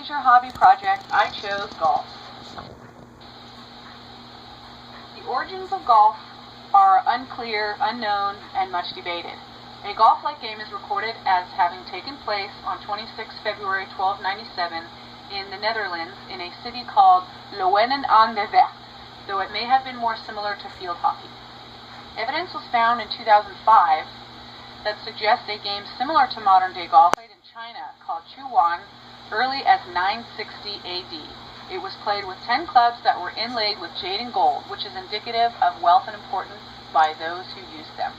leisure hobby project, I chose golf. The origins of golf are unclear, unknown, and much debated. A golf-like game is recorded as having taken place on 26 February 1297 in the Netherlands in a city called Leeuwen aan de Vecht, though it may have been more similar to field hockey. Evidence was found in 2005 that suggests a game similar to modern-day golf played in China called Chuan early as 960 AD. It was played with 10 clubs that were inlaid with jade and gold, which is indicative of wealth and importance by those who used them.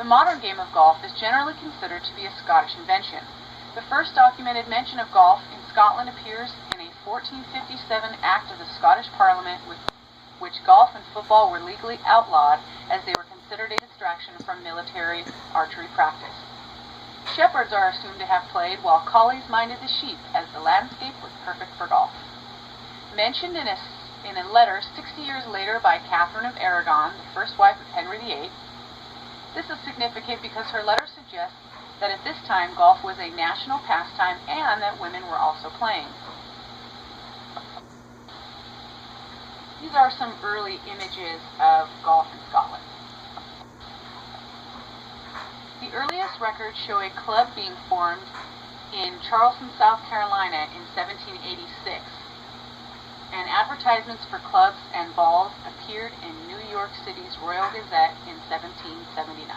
The modern game of golf is generally considered to be a Scottish invention. The first documented mention of golf in Scotland appears in a 1457 Act of the Scottish Parliament, with which golf and football were legally outlawed as they were considered a distraction from military archery practice. Shepherds are assumed to have played while collies minded the sheep, as the landscape was perfect for golf. Mentioned in a letter 60 years later by Catherine of Aragon, the first wife of Henry VIII, this is significant because her letter suggests that at this time golf was a national pastime and that women were also playing. These are some early images of golf in Scotland. The earliest records show a club being formed in Charleston, South Carolina in 1786, and advertisements for clubs and balls appeared in New York City's Royal Gazette in 1779.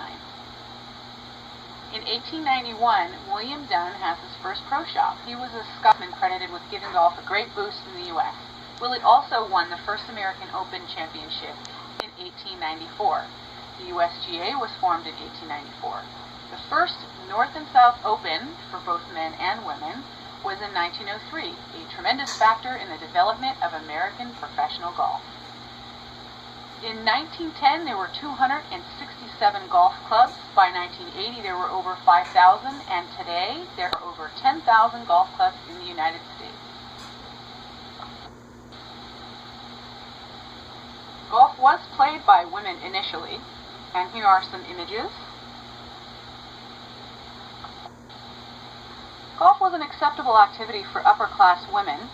In 1891, William Dunn has his first pro shop. He was a Scotsman credited with giving golf a great boost in the U.S. Willie also won the first American Open Championship in 1894. The USGA was formed in 1894. The first North and South Open for both men and women was in 1903, a tremendous factor in the development of American professional golf. In 1910, there were 267 golf clubs. By 1980, there were over 5,000, and today there are over 10,000 golf clubs in the United States. Golf was played by women initially, and here are some images. Golf was an acceptable activity for upper-class women.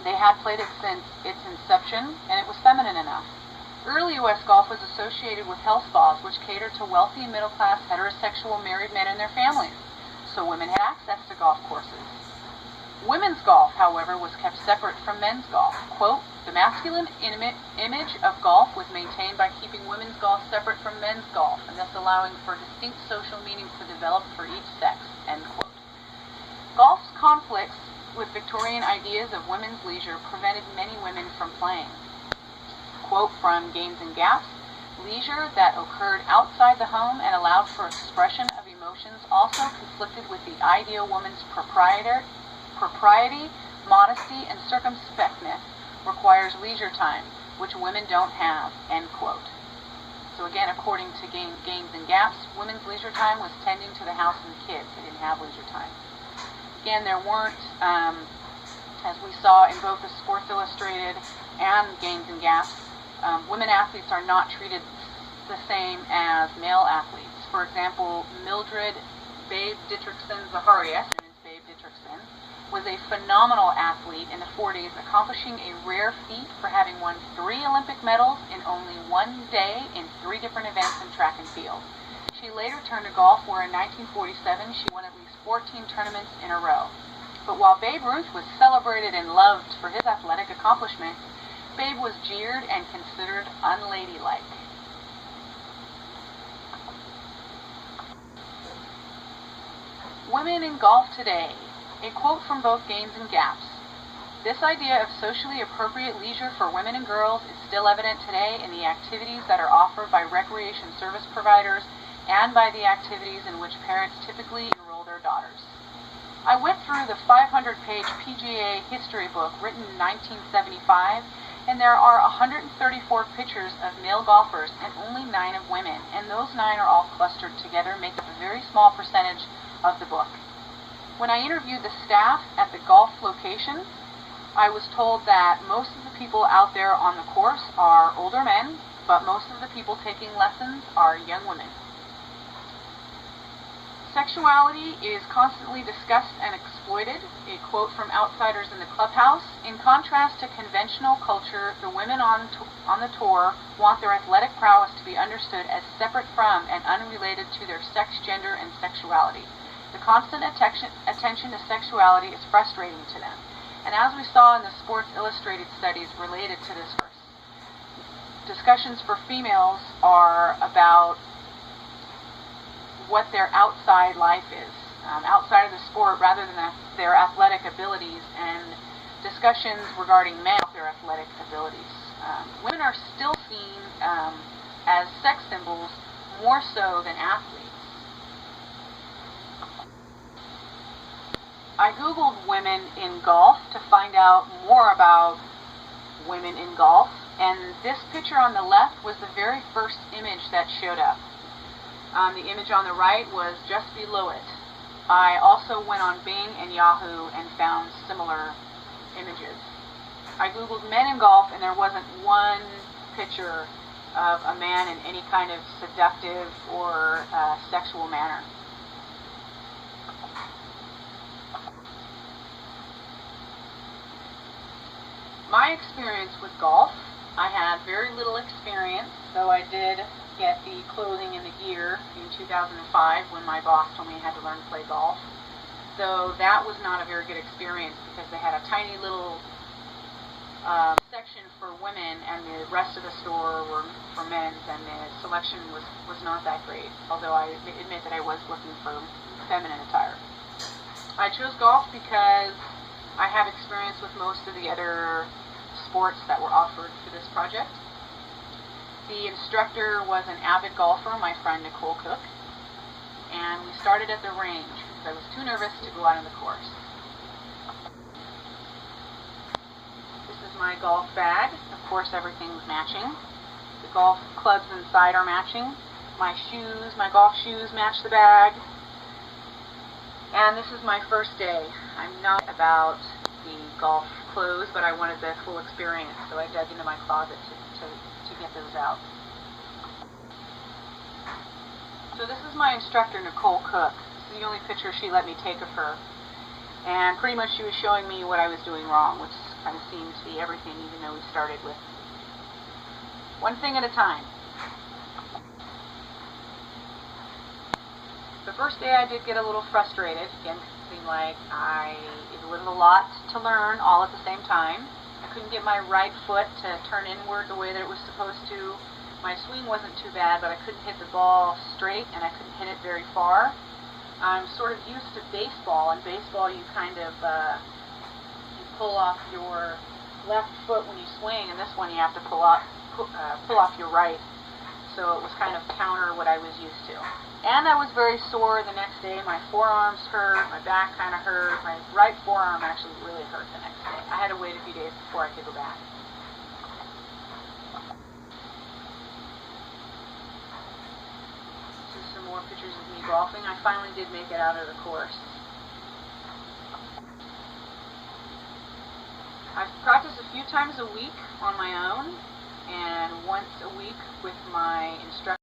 They had played it since its inception, and it was feminine enough. Early U.S. golf was associated with health spas, which catered to wealthy, middle-class, heterosexual married men and their families, so women had access to golf courses. Women's golf, however, was kept separate from men's golf. Quote, "The masculine image of golf was maintained by keeping women's golf separate from men's golf, and thus allowing for distinct social meanings to develop for each sex," end quote. Golf's conflicts with Victorian ideas of women's leisure prevented many women from playing. Quote from Games and Gaps, "Leisure that occurred outside the home and allowed for expression of emotions also conflicted with the ideal woman's propriety, modesty, and circumspectness requires leisure time, which women don't have," end quote. So again, according to Games and Gaps, women's leisure time was tending to the house and the kids. They didn't have leisure time. Again, there weren't, as we saw in both the Sports Illustrated and Games and Gaps, women athletes are not treated the same as male athletes. For example, Mildred Babe Dietrichson Zaharias, Babe Dietrichson, was a phenomenal athlete in the 40s, accomplishing a rare feat for having won 3 Olympic medals in only one day in 3 different events in track and field. She later turned to golf, where in 1947 she won at least 14 tournaments in a row. But while Babe Ruth was celebrated and loved for his athletic accomplishments, Babe was jeered and considered unladylike. Women in golf today. A quote from both Games and Gaps. "This idea of socially appropriate leisure for women and girls is still evident today in the activities that are offered by recreation service providers and by the activities in which parents typically enroll their daughters." I went through the 500-page PGA history book written in 1975, and there are 134 pictures of male golfers and only 9 of women, and those 9 are all clustered together, make up a very small percentage of the book. When I interviewed the staff at the golf locations, I was told that most of the people out there on the course are older men, but most of the people taking lessons are young women. Sexuality is constantly discussed and exploited. A quote from Outsiders in the Clubhouse: "In contrast to conventional culture, the women on the tour want their athletic prowess to be understood as separate from and unrelated to their sex, gender, and sexuality. The constant attention to sexuality is frustrating to them." And as we saw in the Sports Illustrated studies related to this verse, discussions for females are about what their outside life is, outside of the sport, rather than their athletic abilities, and discussions regarding men, their athletic abilities. Women are still seen as sex symbols more so than athletes. I Googled women in golf to find out more about women in golf, and this picture on the left was the very first image that showed up. The image on the right was just below it. I also went on Bing and Yahoo and found similar images. I Googled men in golf, and there wasn't one picture of a man in any kind of seductive or sexual manner. My experience with golf: I had very little experience, though I did get the clothing and the gear in 2005 when my boss told me I had to learn to play golf. Though that was not a very good experience because they had a tiny little section for women and the rest of the store were for men's, and the selection was not that great, although I admit that I was looking for feminine attire. I chose golf because I have experience with most of the other sports that were offered for this project. The instructor was an avid golfer, my friend Nicole Cook, and we started at the range because I was too nervous to go out on the course. This is my golf bag. Of course, everything's matching. The golf clubs inside are matching. My shoes, my golf shoes match the bag. And this is my first day. I'm not about the golf clothes, but I wanted the full experience, so I dug into my closet to get those out. So this is my instructor, Nicole Cook. This is the only picture she let me take of her. And pretty much she was showing me what I was doing wrong, which kind of seemed to be everything, even though we started with one thing at a time. The first day I did get a little frustrated. Again, it seemed like it was a lot to learn all at the same time. I couldn't get my right foot to turn inward the way that it was supposed to. My swing wasn't too bad, but I couldn't hit the ball straight, and I couldn't hit it very far. I'm sort of used to baseball. In baseball, you kind of you pull off your left foot when you swing, and this one you have to pull off your right. So it was kind of counter what I was used to. And I was very sore the next day. My forearms hurt, my back kind of hurt. My right forearm actually really hurt the next day. I had to wait a few days before I could go back. This is some more pictures of me golfing. I finally did make it out of the course. I've practiced a few times a week on my own, and once a week with my instructor.